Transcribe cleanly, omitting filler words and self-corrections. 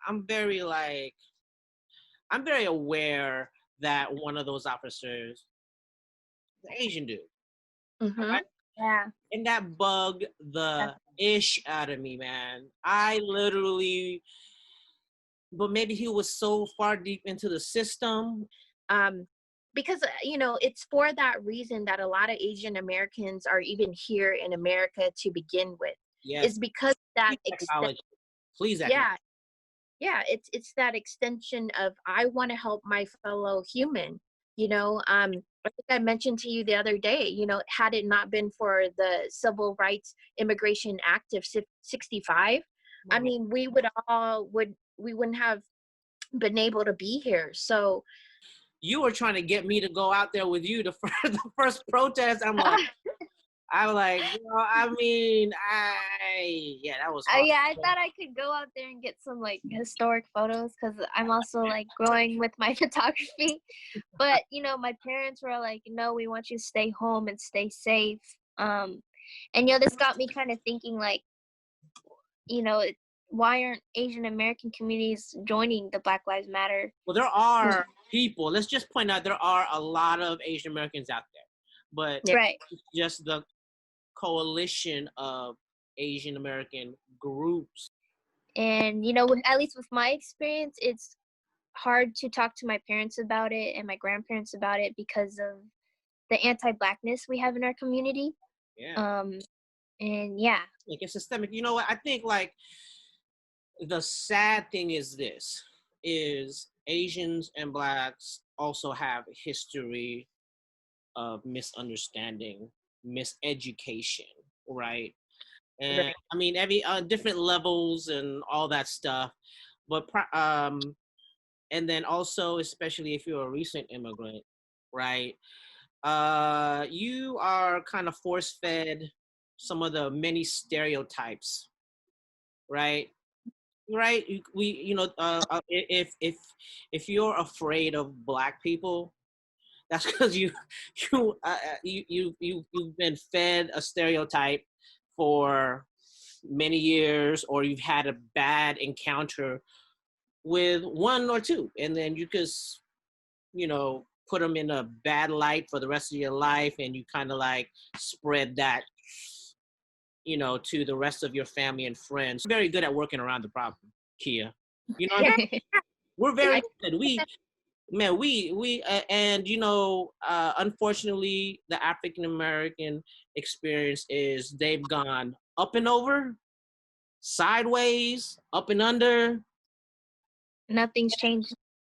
I'm very like, I'm very aware that one of those officers, the Asian dude, Mm-hmm. right? Yeah. And that bugged the ish out of me, man. I literally, but maybe he was so far deep into the system. Because it's for that reason that a lot of Asian Americans are even here in America to begin with. Yes, Is because that please acknowledge. Please acknowledge. yeah, yeah, it's that extension of I want to help my fellow human. I think I mentioned to you the other day, had it not been for the Civil Rights Immigration Act of 65, I mean, we wouldn't have been able to be here. So You were trying to get me to go out there with you the first protest. I'm like, I mean, that was hard. yeah, I thought I could go out there and get some like historic photos because I'm also like growing with my photography. But my parents were like, "No, we want you to stay home and stay safe." And this got me kind of thinking, like, why aren't Asian American communities joining the Black Lives Matter? Well, there are people. Let's just point out there are a lot of Asian Americans out there, but Right. it's just the coalition of Asian American groups. And at least with my experience, it's hard to talk to my parents about it and my grandparents about it because of the anti-Blackness we have in our community. Yeah. And yeah. Like it's systemic. You know what? I think like the sad thing is this is Asians and Blacks also have a history of misunderstanding, miseducation, right? And I mean, every different levels and all that stuff. But and then also, especially if you're a recent immigrant, right? You are kind of force fed some of the many stereotypes, right? Right? If you're afraid of Black people, that's because you've been fed a stereotype for many years, or you've had a bad encounter with one or two, and then you just put them in a bad light for the rest of your life, and you kind of like spread that to the rest of your family and friends. We're very good at working around the problem, Kea. You know what I mean? We're very good. And unfortunately, the African American experience is they've gone up and over, sideways, up and under. Nothing's changed.